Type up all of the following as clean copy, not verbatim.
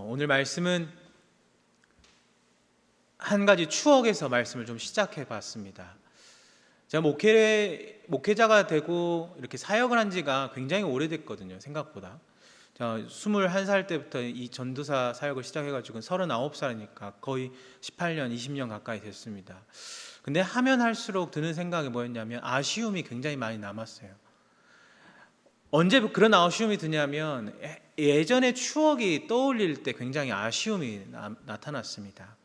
오늘 말씀은 한 가지 추억에서 말씀을 좀 시작해 봤습니다. 제가 목회자가 되고 이렇게 사역을 한 지가 굉장히 오래됐거든요. 생각보다. 제가 21살 때부터 이 전도사 사역을 시작해가지고 39살이니까 거의 18년, 20년 가까이 됐습니다. 근데 하면 할수록 드는 생각이 뭐였냐면 아쉬움이 굉장히 많이 남았어요. 언제 그런 아쉬움이 드냐면 예전의 추억이 떠올릴 때 굉장히 아쉬움이 나타났습니다.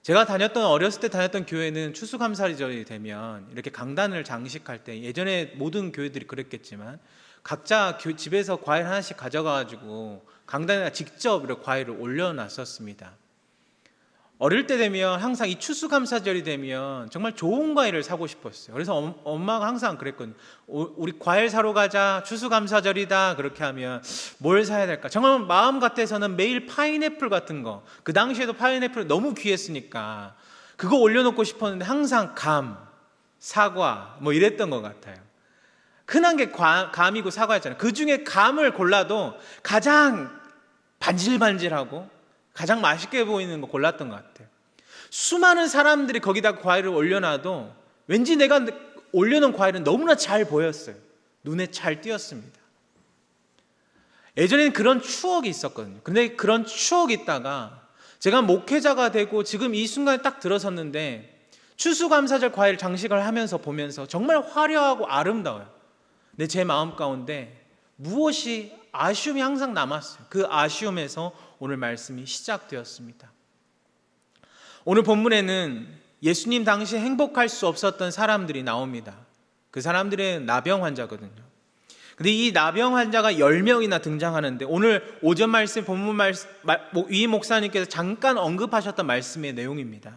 제가 어렸을 때 다녔던 교회는 추수감사절이 되면 이렇게 강단을 장식할 때, 예전에 모든 교회들이 그랬겠지만 각자 집에서 과일 하나씩 가져가가지고 강단에다 직접 이렇게 과일을 올려놨었습니다. 어릴 때 되면 항상 이 추수감사절이 되면 정말 좋은 과일을 사고 싶었어요. 그래서 엄마가 항상 그랬거든요. 우리 과일 사러 가자, 추수감사절이다. 그렇게 하면 뭘 사야 될까? 정말 마음 같아서는 매일 파인애플 같은 거, 그 당시에도 파인애플 너무 귀했으니까 그거 올려놓고 싶었는데 항상 감, 사과 뭐 이랬던 것 같아요. 흔한 게 감이고 사과였잖아요. 그 중에 감을 골라도 가장 반질반질하고 가장 맛있게 보이는 거 골랐던 것 같아요. 수많은 사람들이 거기다 과일을 올려놔도 왠지 내가 올려놓은 과일은 너무나 잘 보였어요. 눈에 잘 띄었습니다. 예전에는 그런 추억이 있었거든요. 근데 그런 추억이 있다가 제가 목회자가 되고 지금 이 순간에 딱 들어섰는데 추수감사절 과일 장식을 하면서 보면서 정말 화려하고 아름다워요. 근데 제 마음 가운데 무엇이 아쉬움이 항상 남았어요. 그 아쉬움에서 오늘 말씀이 시작되었습니다. 오늘 본문에는 예수님 당시 행복할 수 없었던 사람들이 나옵니다. 그 사람들은 나병 환자거든요. 근데 이 나병 환자가 10명이나 등장하는데 오늘 오전 말씀, 본문 말씀, 위 목사님께서 잠깐 언급하셨던 말씀의 내용입니다.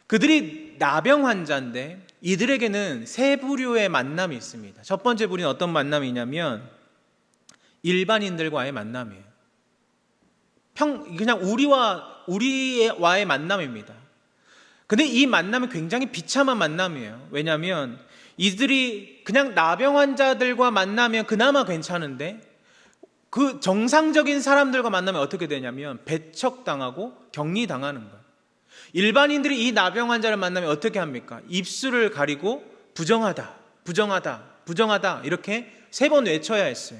그들이 나병 환자인데 이들에게는 세 부류의 만남이 있습니다. 첫 번째 부류는 어떤 만남이냐면 일반인들과의 만남이에요. 그냥 우리와의 만남입니다. 근데 이 만남은 굉장히 비참한 만남이에요. 왜냐하면 이들이 그냥 나병 환자들과 만나면 그나마 괜찮은데 그 정상적인 사람들과 만나면 어떻게 되냐면 배척당하고 격리당하는 거예요. 일반인들이 이 나병 환자를 만나면 어떻게 합니까? 입술을 가리고 부정하다, 부정하다, 부정하다 이렇게 3번 외쳐야 했어요.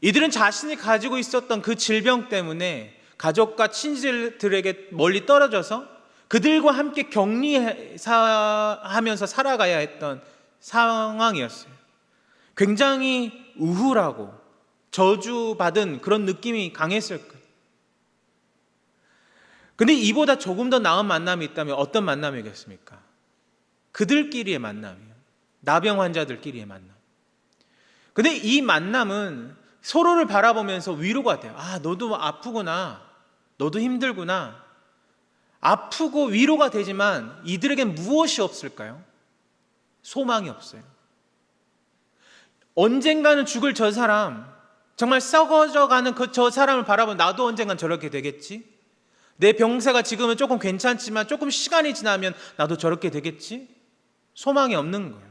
이들은 자신이 가지고 있었던 그 질병 때문에 가족과 친지들에게 멀리 떨어져서 그들과 함께 격리하면서 살아가야 했던 상황이었어요. 굉장히 우울하고 저주받은 그런 느낌이 강했을 거예요. 근데 이보다 조금 더 나은 만남이 있다면 어떤 만남이겠습니까? 그들끼리의 만남이에요. 나병 환자들끼리의 만남. 근데 이 만남은 서로를 바라보면서 위로가 돼요. 아, 너도 아프구나. 너도 힘들구나. 아프고 위로가 되지만 이들에겐 무엇이 없을까요? 소망이 없어요. 언젠가는 죽을 저 사람, 정말 썩어져가는 저 사람을 바라보면 나도 언젠간 저렇게 되겠지? 내 병세가 지금은 조금 괜찮지만 조금 시간이 지나면 나도 저렇게 되겠지? 소망이 없는 거예요.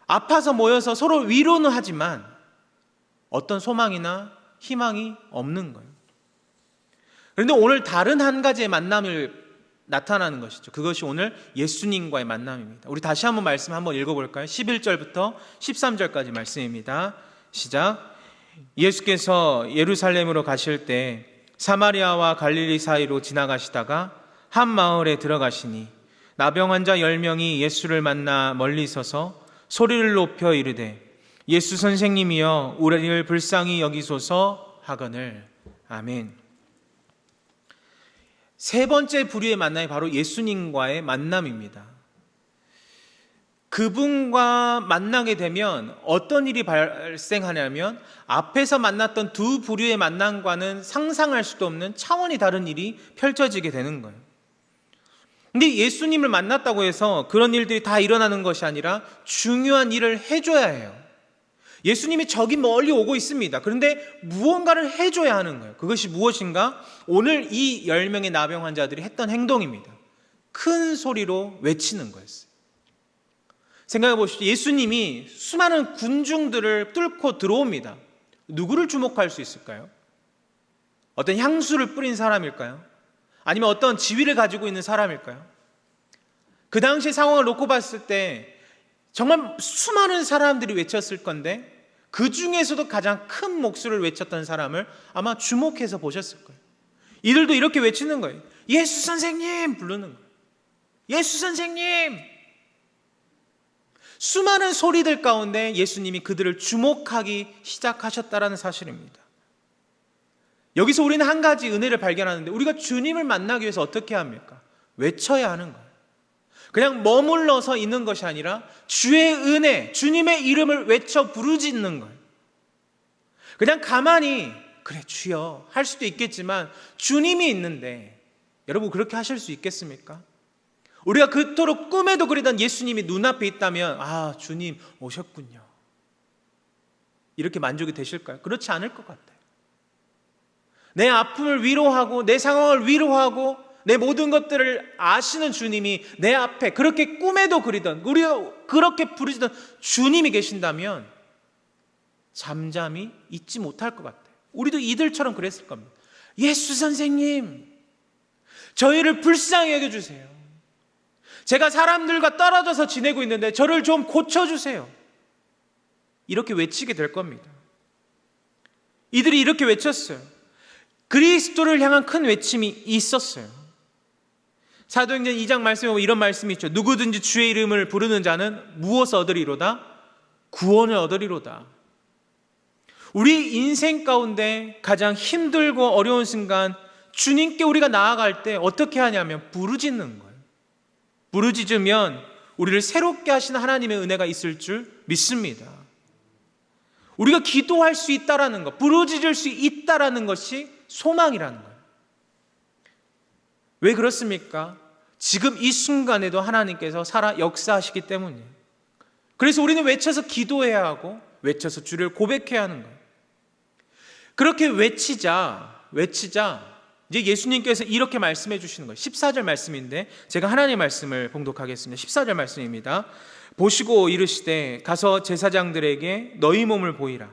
아파서 모여서 서로 위로는 하지만 어떤 소망이나 희망이 없는 거예요. 그런데 오늘 다른 한 가지의 만남을 나타나는 것이죠. 그것이 오늘 예수님과의 만남입니다. 우리 다시 한번 말씀 한번 읽어볼까요? 11절부터 13절까지 말씀입니다. 시작. 예수께서 예루살렘으로 가실 때 사마리아와 갈릴리 사이로 지나가시다가 한 마을에 들어가시니 나병 환자 10명이 예수를 만나 멀리 서서 소리를 높여 이르되 예수 선생님이여 우리를 불쌍히 여기소서 하거늘. 아멘. 세 번째 부류의 만남이 바로 예수님과의 만남입니다. 그분과 만나게 되면 어떤 일이 발생하냐면 앞에서 만났던 두 부류의 만남과는 상상할 수도 없는 차원이 다른 일이 펼쳐지게 되는 거예요. 근데 예수님을 만났다고 해서 그런 일들이 다 일어나는 것이 아니라 중요한 일을 해줘야 해요. 예수님이 저기 멀리 오고 있습니다. 그런데 무언가를 해줘야 하는 거예요. 그것이 무엇인가? 오늘 이 10명의 나병 환자들이 했던 행동입니다. 큰 소리로 외치는 거였어요. 생각해 보십시오. 예수님이 수많은 군중들을 뚫고 들어옵니다. 누구를 주목할 수 있을까요? 어떤 향수를 뿌린 사람일까요? 아니면 어떤 지위를 가지고 있는 사람일까요? 그 당시 상황을 놓고 봤을 때 정말 수많은 사람들이 외쳤을 건데 그 중에서도 가장 큰 목소리를 외쳤던 사람을 아마 주목해서 보셨을 거예요. 이들도 이렇게 외치는 거예요. 예수 선생님 부르는 거예요. 예수 선생님. 수많은 소리들 가운데 예수님이 그들을 주목하기 시작하셨다라는 사실입니다. 여기서 우리는 한 가지 은혜를 발견하는데 우리가 주님을 만나기 위해서 어떻게 합니까? 외쳐야 하는 거예요. 그냥 머물러서 있는 것이 아니라 주의 은혜, 주님의 이름을 외쳐 부르짖는 거예요. 그냥 가만히 그래 주여 할 수도 있겠지만 주님이 있는데 여러분 그렇게 하실 수 있겠습니까? 우리가 그토록 꿈에도 그리던 예수님이 눈앞에 있다면 아 주님 오셨군요. 이렇게 만족이 되실까요? 그렇지 않을 것 같아요. 내 아픔을 위로하고 내 상황을 위로하고 내 모든 것들을 아시는 주님이 내 앞에 그렇게 꿈에도 그리던 우리가 그렇게 부르짖던 주님이 계신다면 잠잠히 있지 못할 것 같아요. 우리도 이들처럼 그랬을 겁니다. 예수 선생님 저희를 불쌍히 여겨주세요. 제가 사람들과 떨어져서 지내고 있는데 저를 좀 고쳐주세요. 이렇게 외치게 될 겁니다. 이들이 이렇게 외쳤어요. 그리스도를 향한 큰 외침이 있었어요. 사도행전 2장 말씀에 보면 이런 말씀이 있죠. 누구든지 주의 이름을 부르는 자는 무엇을 얻으리로다? 구원을 얻으리로다. 우리 인생 가운데 가장 힘들고 어려운 순간 주님께 우리가 나아갈 때 어떻게 하냐면 부르짖는 거예요. 부르짖으면 우리를 새롭게 하시는 하나님의 은혜가 있을 줄 믿습니다. 우리가 기도할 수 있다라는 것, 부르짖을 수 있다라는 것이 소망이라는 거예요. 왜 그렇습니까? 지금 이 순간에도 하나님께서 살아 역사하시기 때문이에요. 그래서 우리는 외쳐서 기도해야 하고 외쳐서 주를 고백해야 하는 거예요. 그렇게 외치자 이제 예수님께서 이렇게 말씀해 주시는 거예요. 14절 말씀인데 제가 하나님의 말씀을 봉독하겠습니다. 14절 말씀입니다. 보시고 이르시되 가서 제사장들에게 너희 몸을 보이라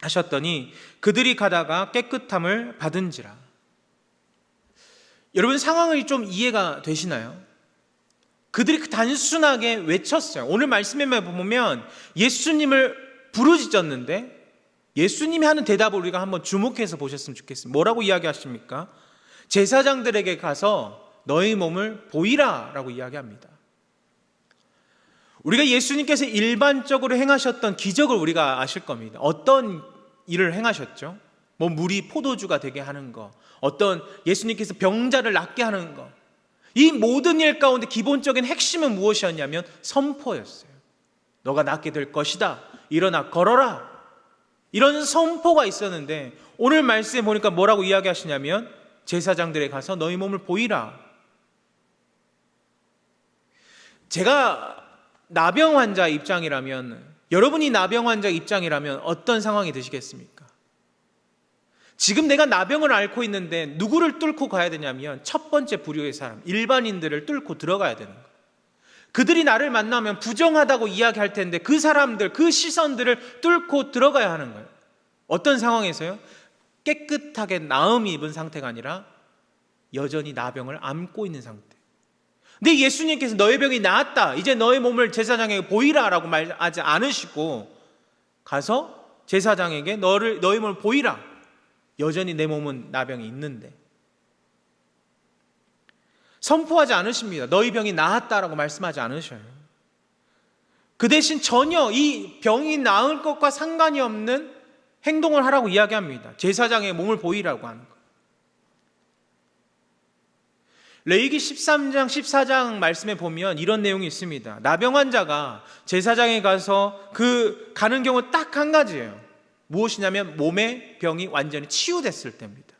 하셨더니 그들이 가다가 깨끗함을 받은지라. 여러분 상황이 좀 이해가 되시나요? 그들이 단순하게 외쳤어요. 오늘 말씀에만 보면 예수님을 부르짖었는데 예수님이 하는 대답을 우리가 한번 주목해서 보셨으면 좋겠습니다. 뭐라고 이야기하십니까? 제사장들에게 가서 너희 몸을 보이라 라고 이야기합니다. 우리가 예수님께서 일반적으로 행하셨던 기적을 우리가 아실 겁니다. 어떤 일을 행하셨죠? 뭐 물이 포도주가 되게 하는 거, 어떤 예수님께서 병자를 낫게 하는 거, 이 모든 일 가운데 기본적인 핵심은 무엇이었냐면 선포였어요. 너가 낫게 될 것이다. 일어나 걸어라. 이런 선포가 있었는데 오늘 말씀에 보니까 뭐라고 이야기하시냐면 제사장들에 가서 너희 몸을 보이라. 제가 나병 환자 입장이라면 여러분이 나병 환자 입장이라면 어떤 상황이 되시겠습니까? 지금 내가 나병을 앓고 있는데 누구를 뚫고 가야 되냐면 첫 번째 부류의 사람, 일반인들을 뚫고 들어가야 되는 거예요. 그들이 나를 만나면 부정하다고 이야기할 텐데 그 사람들, 그 시선들을 뚫고 들어가야 하는 거예요. 어떤 상황에서요? 깨끗하게 나음이 입은 상태가 아니라 여전히 나병을 안고 있는 상태. 근데 예수님께서 너의 병이 나았다. 이제 너의 몸을 제사장에게 보이라 라고 말하지 않으시고 가서 제사장에게 너의 몸을 보이라. 여전히 내 몸은 나병이 있는데 선포하지 않으십니다. 너희 병이 나았다라고 말씀하지 않으셔요. 그 대신 전혀 이 병이 나을 것과 상관이 없는 행동을 하라고 이야기합니다. 제사장의 몸을 보이라고 하는 것. 레위기 13장 14장 말씀에 보면 이런 내용이 있습니다. 나병 환자가 제사장에 가서 그 가는 경우 딱 한 가지예요. 무엇이냐면 몸의 병이 완전히 치유됐을 때입니다.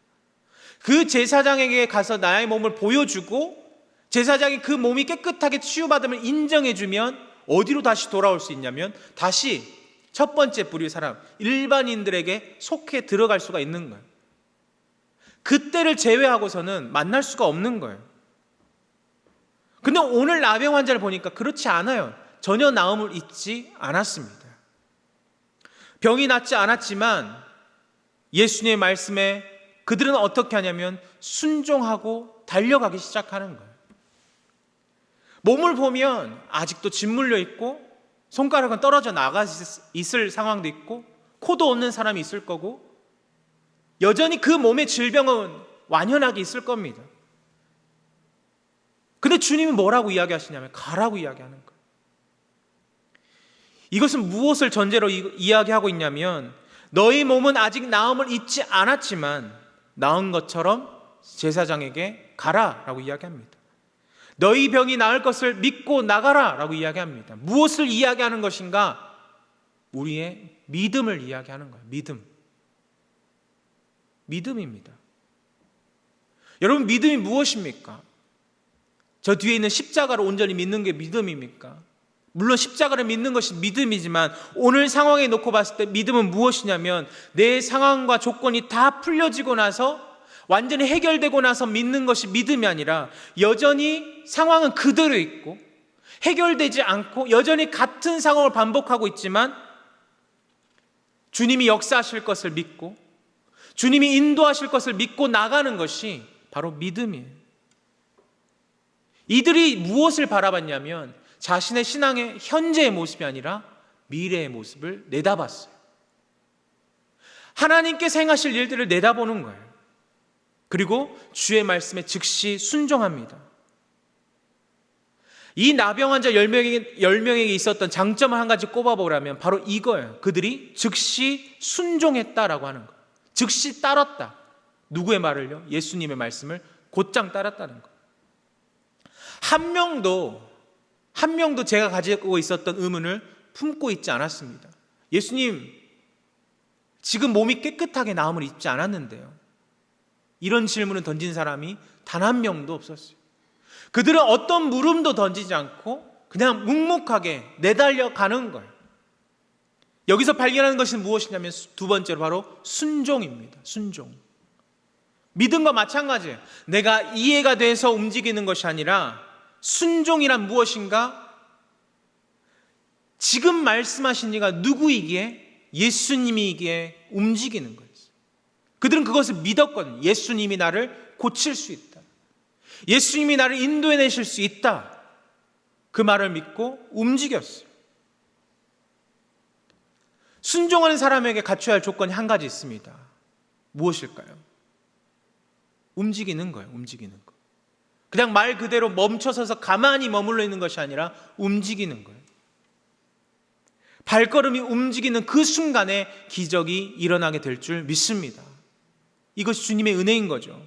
그 제사장에게 가서 나의 몸을 보여주고 제사장이 그 몸이 깨끗하게 치유받음을 인정해주면 어디로 다시 돌아올 수 있냐면 다시 첫 번째 부류의 사람, 일반인들에게 속해 들어갈 수가 있는 거예요. 그때를 제외하고서는 만날 수가 없는 거예요. 근데 오늘 나병 환자를 보니까 그렇지 않아요. 전혀 나음을 잊지 않았습니다. 병이 낫지 않았지만 예수님의 말씀에 그들은 어떻게 하냐면 순종하고 달려가기 시작하는 거예요. 몸을 보면 아직도 짓물려 있고 손가락은 떨어져 나가 있을 상황도 있고 코도 없는 사람이 있을 거고 여전히 그 몸의 질병은 완연하게 있을 겁니다. 근데 주님이 뭐라고 이야기하시냐면 가라고 이야기하는 거예요. 이것은 무엇을 전제로 이야기하고 있냐면 너희 몸은 아직 나음을 입지 않았지만 나은 것처럼 제사장에게 가라라고 이야기합니다. 너희 병이 나을 것을 믿고 나가라라고 이야기합니다. 무엇을 이야기하는 것인가? 우리의 믿음을 이야기하는 거예요. 믿음입니다. 여러분, 믿음이 무엇입니까? 저 뒤에 있는 십자가를 온전히 믿는 게 믿음입니까? 물론 십자가를 믿는 것이 믿음이지만 오늘 상황에 놓고 봤을 때 믿음은 무엇이냐면 내 상황과 조건이 다 풀려지고 나서 완전히 해결되고 나서 믿는 것이 믿음이 아니라 여전히 상황은 그대로 있고 해결되지 않고 여전히 같은 상황을 반복하고 있지만 주님이 역사하실 것을 믿고 주님이 인도하실 것을 믿고 나가는 것이 바로 믿음이에요. 이들이 무엇을 바라봤냐면 자신의 신앙의 현재의 모습이 아니라 미래의 모습을 내다봤어요. 하나님께서 행하실 일들을 내다보는 거예요. 그리고 주의 말씀에 즉시 순종합니다. 이 나병 환자 10명에게 있었던 장점을 한 가지 꼽아보라면 바로 이거예요. 그들이 즉시 순종했다라고 하는 거예요. 즉시 따랐다. 누구의 말을요? 예수님의 말씀을 곧장 따랐다는 거예요. 한 명도 제가 가지고 있었던 의문을 품고 있지 않았습니다. 예수님, 지금 몸이 깨끗하게 나음을 입지 않았는데요. 이런 질문을 던진 사람이 단 한 명도 없었어요. 그들은 어떤 물음도 던지지 않고 그냥 묵묵하게 내달려 가는 거예요. 여기서 발견하는 것은 무엇이냐면 두 번째로 바로 순종입니다. 순종. 믿음과 마찬가지예요. 내가 이해가 돼서 움직이는 것이 아니라 순종이란 무엇인가? 지금 말씀하신 이가 누구이기에? 예수님이기에 움직이는 거예요. 그들은 그것을 믿었거든요. 예수님이 나를 고칠 수 있다. 예수님이 나를 인도해내실 수 있다. 그 말을 믿고 움직였어요. 순종하는 사람에게 갖춰야 할 조건이 한 가지 있습니다. 무엇일까요? 움직이는 거예요. 움직이는 거. 그냥 말 그대로 멈춰서서 가만히 머물러 있는 것이 아니라 움직이는 거예요. 발걸음이 움직이는 그 순간에 기적이 일어나게 될 줄 믿습니다. 이것이 주님의 은혜인 거죠.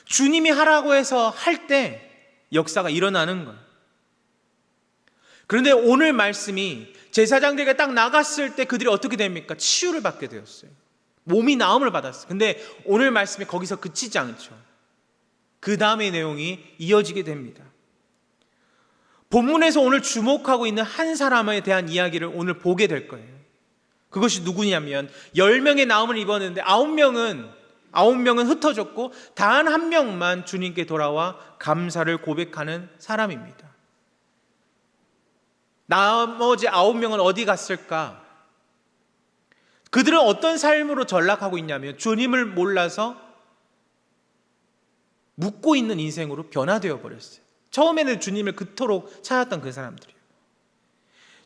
주님이 하라고 해서 할 때 역사가 일어나는 거예요. 그런데 오늘 말씀이 제사장들에게 딱 나갔을 때 그들이 어떻게 됩니까? 치유를 받게 되었어요. 몸이 나음을 받았어요. 근데 오늘 말씀이 거기서 그치지 않죠. 그 다음의 내용이 이어지게 됩니다. 본문에서 오늘 주목하고 있는 한 사람에 대한 이야기를 오늘 보게 될 거예요. 그것이 누구냐면 10명의 나음을 입었는데 9명은 흩어졌고 단 한 명만 주님께 돌아와 감사를 고백하는 사람입니다. 나머지 9명은 어디 갔을까? 그들은 어떤 삶으로 전락하고 있냐면 주님을 몰라서 묻고 있는 인생으로 변화되어 버렸어요. 처음에는 주님을 그토록 찾았던 그 사람들이에요.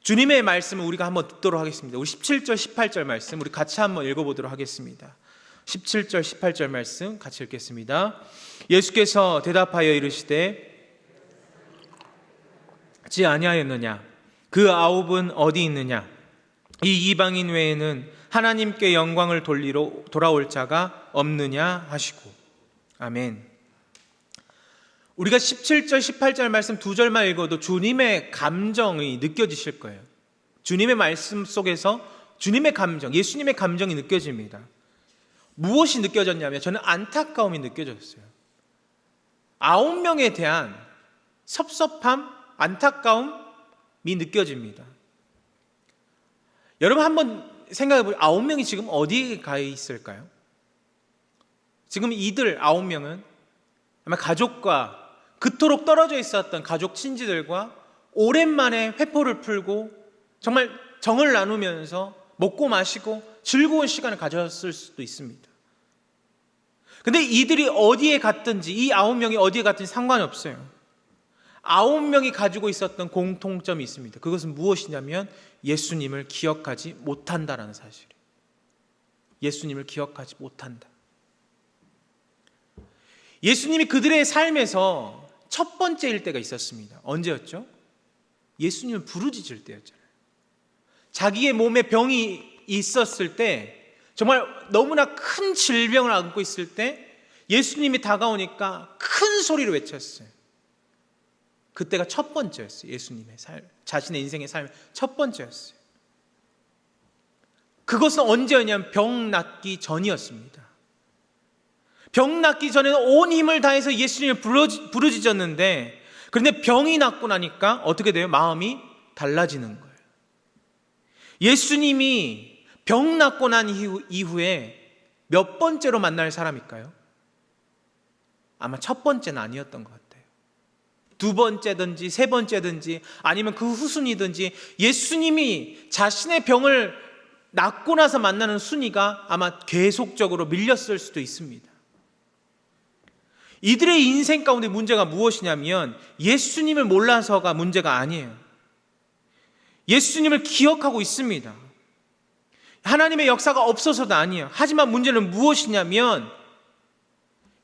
주님의 말씀을 우리가 한번 듣도록 하겠습니다. 우리 17절 18절 말씀 우리 같이 한번 읽어보도록 하겠습니다. 17절 18절 말씀 같이 읽겠습니다. 예수께서 대답하여 이르시되 지 아니하였느냐? 그 9은 어디 있느냐? 이 이방인 외에는 하나님께 영광을 돌리러 돌아올 자가 없느냐 하시고. 아멘. 우리가 17절 18절 말씀 두 절만 읽어도 주님의 감정이 느껴지실 거예요. 주님의 말씀 속에서 주님의 감정, 예수님의 감정이 느껴집니다. 무엇이 느껴졌냐면 저는 안타까움이 느껴졌어요. 9명에 대한 섭섭함, 안타까움이 느껴집니다. 여러분 한번 생각해보세요. 9명이 지금 어디에 가 있을까요? 지금 이들 9명은 아마 가족과 그토록 떨어져 있었던 가족 친지들과 오랜만에 회포를 풀고 정말 정을 나누면서 먹고 마시고 즐거운 시간을 가졌을 수도 있습니다. 근데 이들이 어디에 갔든지, 이 9명이 어디에 갔든지 상관이 없어요. 9명이 가지고 있었던 공통점이 있습니다. 그것은 무엇이냐면 예수님을 기억하지 못한다라는 사실이에요. 예수님을 기억하지 못한다. 예수님이 그들의 삶에서 첫 번째일 때가 있었습니다. 언제였죠? 예수님을 부르짖을 때였잖아요. 자기의 몸에 병이 있었을 때, 정말 너무나 큰 질병을 안고 있을 때 예수님이 다가오니까 큰 소리로 외쳤어요. 그때가 첫 번째였어요. 예수님의 삶, 자신의 인생의 삶 첫 번째였어요. 그것은 언제였냐면 병 낫기 전이었습니다. 병 낫기 전에는 온 힘을 다해서 예수님을 부르짖었는데, 그런데 병이 낫고 나니까 어떻게 돼요? 마음이 달라지는 거예요. 예수님이 병 낫고 난 이후에 몇 번째로 만날 사람일까요? 아마 첫 번째는 아니었던 것 같아요. 두 번째든지 세 번째든지 아니면 그 후순위든지 예수님이 자신의 병을 낫고 나서 만나는 순위가 아마 계속적으로 밀렸을 수도 있습니다. 이들의 인생 가운데 문제가 무엇이냐면 예수님을 몰라서가 문제가 아니에요. 예수님을 기억하고 있습니다. 하나님의 역사가 없어서도 아니에요. 하지만 문제는 무엇이냐면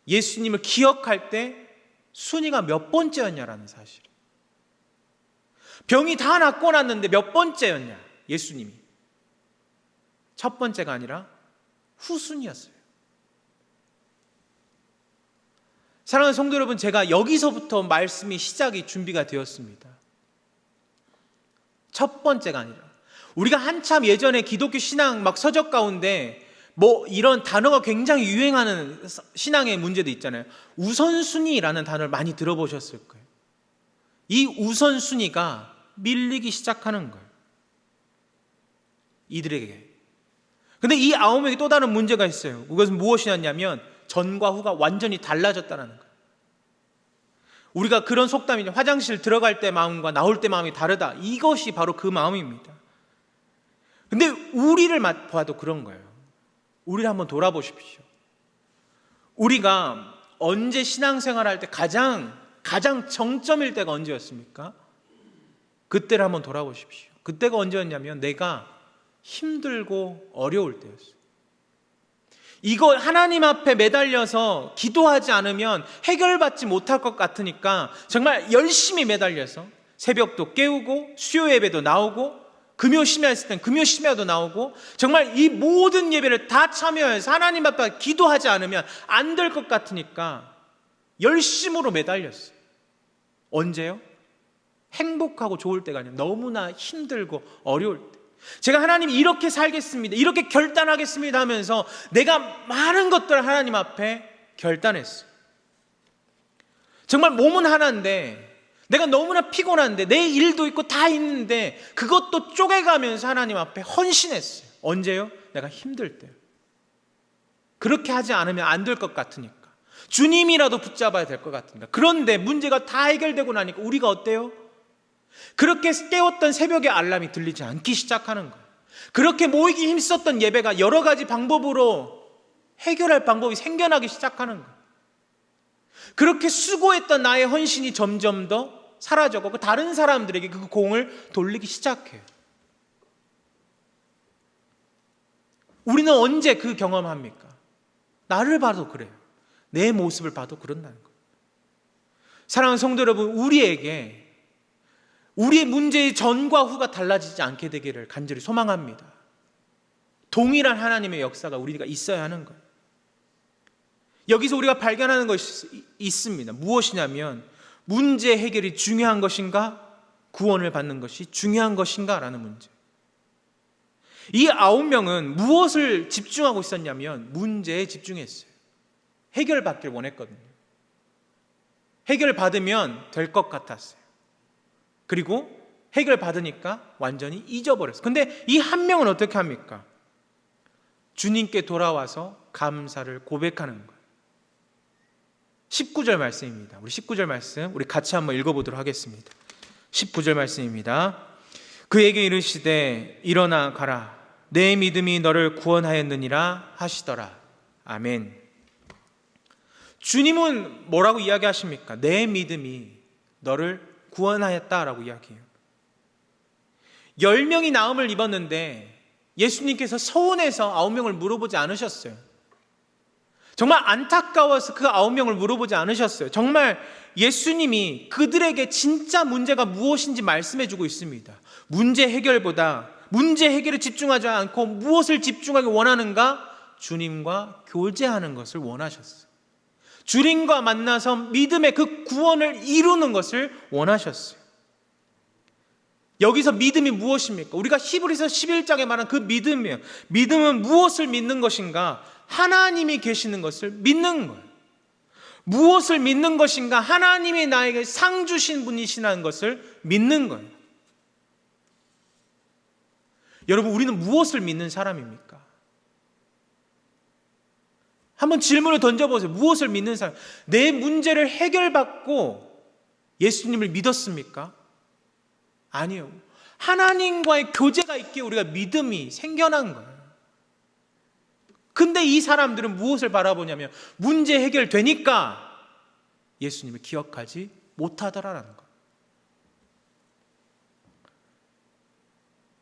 예수님을 기억할 때 순위가 몇 번째였냐라는 사실. 병이 다 낫고 났는데 몇 번째였냐? 예수님이 첫 번째가 아니라 후순위였어요. 사랑하는 성도 여러분, 제가 여기서부터 말씀이 시작이 준비가 되었습니다. 첫 번째가 아니라, 우리가 한참 예전에 기독교 신앙 막 서적 가운데 이런 단어가 굉장히 유행하는 신앙의 문제도 있잖아요. 우선순위라는 단어를 많이 들어보셨을 거예요. 이 우선순위가 밀리기 시작하는 거예요, 이들에게. 근데 이 9명이 또 다른 문제가 있어요. 그것은 무엇이었냐면 전과 후가 완전히 달라졌다는 거예요. 우리가 그런 속담이죠. 화장실 들어갈 때 마음과 나올 때 마음이 다르다. 이것이 바로 그 마음입니다. 근데 우리를 봐도 그런 거예요. 우리를 한번 돌아보십시오. 우리가 언제 신앙생활할 때 가장 정점일 때가 언제였습니까? 그때를 한번 돌아보십시오. 그때가 언제였냐면 내가 힘들고 어려울 때였어요. 이거 하나님 앞에 매달려서 기도하지 않으면 해결받지 못할 것 같으니까 정말 열심히 매달려서 새벽도 깨우고 수요 예배도 나오고 금요 심야했을 땐 금요 심야도 나오고 정말 이 모든 예배를 다 참여해서 하나님 앞에 기도하지 않으면 안 될 것 같으니까 열심으로 매달렸어요. 언제요? 행복하고 좋을 때가 아니라 너무나 힘들고 어려울 때. 제가 하나님 이렇게 살겠습니다, 이렇게 결단하겠습니다 하면서 내가 많은 것들을 하나님 앞에 결단했어요. 정말 몸은 하나인데 내가 너무나 피곤한데 내 일도 있고 다 있는데 그것도 쪼개가면서 하나님 앞에 헌신했어요. 언제요? 내가 힘들 때. 그렇게 하지 않으면 안 될 것 같으니까, 주님이라도 붙잡아야 될 것 같으니까. 그런데 문제가 다 해결되고 나니까 우리가 어때요? 그렇게 깨웠던 새벽의 알람이 들리지 않기 시작하는 거예요. 그렇게 모이기 힘썼던 예배가 여러 가지 방법으로 해결할 방법이 생겨나기 시작하는 거예요. 그렇게 수고했던 나의 헌신이 점점 더 사라져가고 다른 사람들에게 그 공을 돌리기 시작해요. 우리는 언제 그 경험합니까? 나를 봐도 그래요. 내 모습을 봐도 그런다는 거예요. 사랑하는 성도 여러분, 우리에게 우리의 문제의 전과 후가 달라지지 않게 되기를 간절히 소망합니다. 동일한 하나님의 역사가 우리가 있어야 하는 거예요. 여기서 우리가 발견하는 것이 있습니다. 무엇이냐면 문제 해결이 중요한 것인가, 구원을 받는 것이 중요한 것인가 라는 문제. 이 9명은 무엇을 집중하고 있었냐면 문제에 집중했어요. 해결받길 원했거든요. 해결받으면 될 것 같았어요. 그리고 해결받으니까 완전히 잊어버렸어요. 근데 이 한 명은 어떻게 합니까? 주님께 돌아와서 감사를 고백하는 거예요. 19절 말씀입니다. 우리 19절 말씀 우리 같이 한번 읽어보도록 하겠습니다. 19절 말씀입니다. 그에게 이르시되 일어나 가라. 내 믿음이 너를 구원하였느니라 하시더라. 아멘. 주님은 뭐라고 이야기하십니까? 내 믿음이 너를 구원하였다라고 이야기해요. 10명이 나음을 입었는데 예수님께서 서운해서 9명을 물어보지 않으셨어요. 정말 안타까워서 그 9명을 물어보지 않으셨어요. 정말 예수님이 그들에게 진짜 문제가 무엇인지 말씀해 주고 있습니다. 문제 해결보다 문제 해결에 집중하지 않고 무엇을 집중하기 원하는가? 주님과 교제하는 것을 원하셨어요. 주님과 만나서 믿음의 그 구원을 이루는 것을 원하셨어요. 여기서 믿음이 무엇입니까? 우리가 히브리서 11장에 말한 그 믿음이에요. 믿음은 무엇을 믿는 것인가? 하나님이 계시는 것을 믿는 거예요. 무엇을 믿는 것인가? 하나님이 나에게 상 주신 분이시라는 것을 믿는 거예요. 여러분, 우리는 무엇을 믿는 사람입니까? 한번 질문을 던져보세요. 무엇을 믿는 사람? 내 문제를 해결받고 예수님을 믿었습니까? 아니요. 하나님과의 교제가 있기에 우리가 믿음이 생겨난 거예요. 근데 이 사람들은 무엇을 바라보냐면 문제 해결되니까 예수님을 기억하지 못하더라라는 거예요.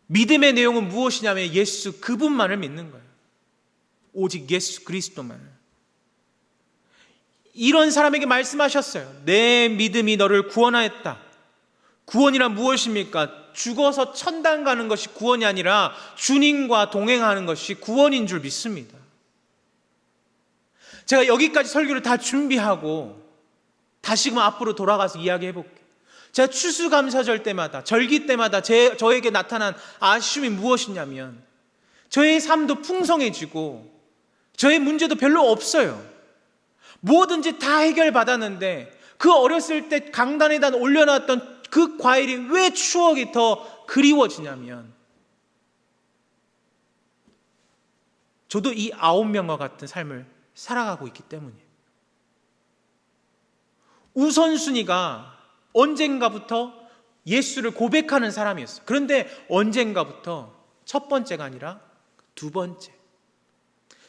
믿음의 내용은 무엇이냐면 예수 그분만을 믿는 거예요. 오직 예수 그리스도만을. 이런 사람에게 말씀하셨어요. 내 믿음이 너를 구원하였다. 구원이란 무엇입니까? 죽어서 천당 가는 것이 구원이 아니라 주님과 동행하는 것이 구원인 줄 믿습니다. 제가 여기까지 설교를 다 준비하고 다시금 앞으로 돌아가서 이야기해 볼게요. 제가 추수감사절 때마다, 절기 때마다 저에게 나타난 아쉬움이 무엇이냐면 저의 삶도 풍성해지고 저의 문제도 별로 없어요. 뭐든지 다 해결받았는데 그 어렸을 때 강단에다 올려놨던 그 과일이 왜 추억이 더 그리워지냐면 저도 이 9명과 같은 삶을 살아가고 있기 때문이에요. 우선순위가 언젠가부터 예수를 고백하는 사람이었어요. 그런데 언젠가부터 첫 번째가 아니라 두 번째.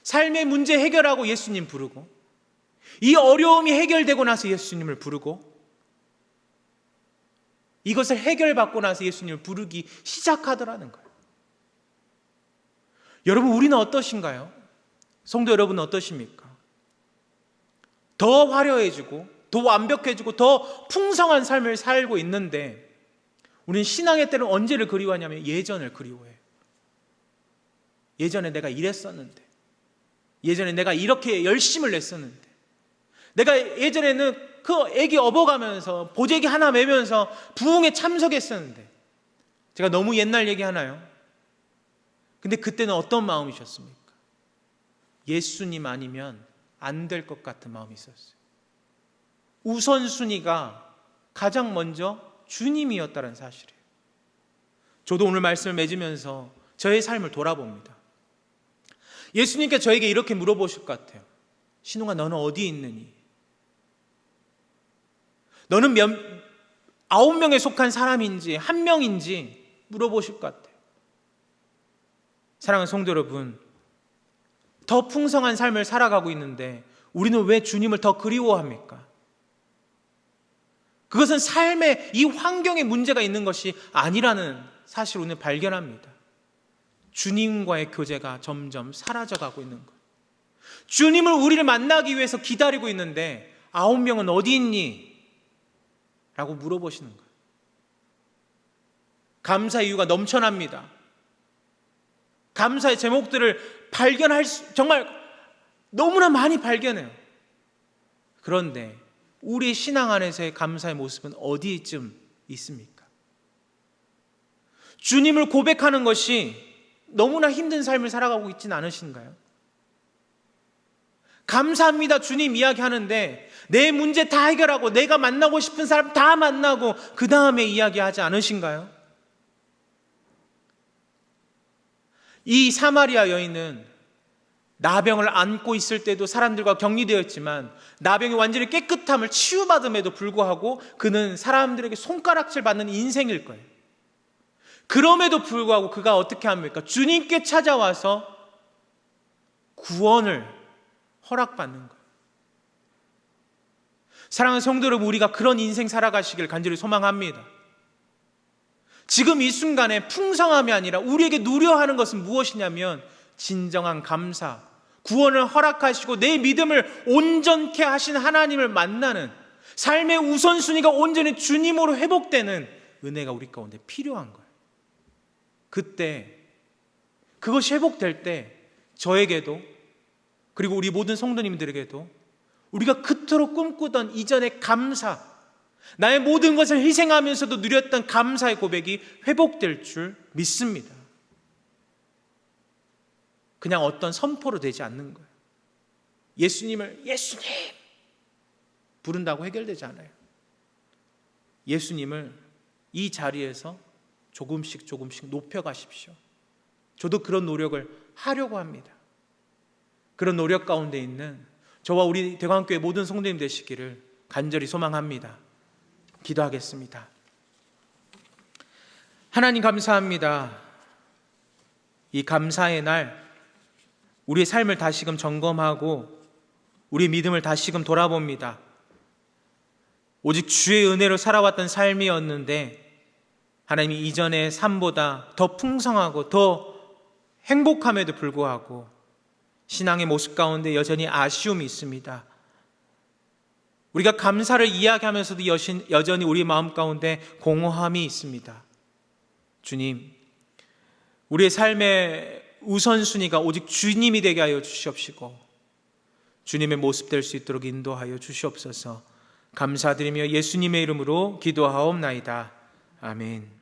삶의 문제 해결하고 예수님 부르고 이 어려움이 해결되고 나서 예수님을 부르고 이것을 해결받고 나서 예수님을 부르기 시작하더라는 거예요. 여러분, 우리는 어떠신가요? 성도 여러분은 어떠십니까? 더 화려해지고 더 완벽해지고 더 풍성한 삶을 살고 있는데 우리는 신앙의 때는 언제를 그리워하냐면 예전을 그리워해요. 예전에 내가 이랬었는데, 예전에 내가 이렇게 열심을 냈었는데, 내가 예전에는 그 애기 업어가면서 보재기 하나 메면서 부흥에 참석했었는데, 제가 너무 옛날 얘기 하나요? 근데 그때는 어떤 마음이셨습니까? 예수님 아니면 안 될 것 같은 마음이 있었어요. 우선순위가 가장 먼저 주님이었다는 사실이에요. 저도 오늘 말씀을 맺으면서 저의 삶을 돌아봅니다. 예수님께 저에게 이렇게 물어보실 것 같아요. 신웅아, 너는 어디에 있느니? 너는 9명에 속한 사람인지 1명인지 물어보실 것 같아요. 사랑하는 성도 여러분, 더 풍성한 삶을 살아가고 있는데 우리는 왜 주님을 더 그리워합니까? 그것은 삶의 이 환경에 문제가 있는 것이 아니라는 사실을 오늘 발견합니다. 주님과의 교제가 점점 사라져가고 있는 것. 주님을 우리를 만나기 위해서 기다리고 있는데 9명은 어디 있니? 라고 물어보시는 거예요. 감사 이유가 넘쳐납니다. 감사의 제목들을 정말 너무나 많이 발견해요. 그런데 우리 신앙 안에서의 감사의 모습은 어디쯤 있습니까? 주님을 고백하는 것이 너무나 힘든 삶을 살아가고 있지는 않으신가요? 감사합니다 주님 이야기하는데 내 문제 다 해결하고 내가 만나고 싶은 사람 다 만나고 그 다음에 이야기하지 않으신가요? 이 사마리아 여인은 나병을 안고 있을 때도 사람들과 격리되었지만 나병이 완전히 깨끗함을 치유받음에도 불구하고 그는 사람들에게 손가락질 받는 인생일 거예요. 그럼에도 불구하고 그가 어떻게 합니까? 주님께 찾아와서 구원을 허락받는 거예요. 사랑하는 성도 여러분, 우리가 그런 인생 살아가시길 간절히 소망합니다. 지금 이 순간에 풍성함이 아니라 우리에게 누려하는 것은 무엇이냐면 진정한 감사, 구원을 허락하시고 내 믿음을 온전케 하신 하나님을 만나는 삶의 우선순위가 온전히 주님으로 회복되는 은혜가 우리 가운데 필요한 거예요. 그때 그것이 회복될 때 저에게도 그리고 우리 모든 성도님들에게도 우리가 그토록 꿈꾸던 이전의 감사, 나의 모든 것을 희생하면서도 누렸던 감사의 고백이 회복될 줄 믿습니다. 그냥 어떤 선포로 되지 않는 거예요. 예수님을 예수님 부른다고 해결되지 않아요. 예수님을 이 자리에서 조금씩 높여가십시오. 저도 그런 노력을 하려고 합니다. 그런 노력 가운데 있는 저와 우리 대광교회 모든 성도님 되시기를 간절히 소망합니다. 기도하겠습니다. 하나님 감사합니다. 이 감사의 날 우리의 삶을 다시금 점검하고 우리 믿음을 다시금 돌아봅니다. 오직 주의 은혜로 살아왔던 삶이었는데 하나님이 이전의 삶보다 더 풍성하고 더 행복함에도 불구하고 신앙의 모습 가운데 여전히 아쉬움이 있습니다. 우리가 감사를 이야기하면서도 여전히 우리 마음 가운데 공허함이 있습니다. 주님, 우리의 삶의 우선순위가 오직 주님이 되게 하여 주시옵시고 주님의 모습 될 수 있도록 인도하여 주시옵소서. 감사드리며 예수님의 이름으로 기도하옵나이다. 아멘.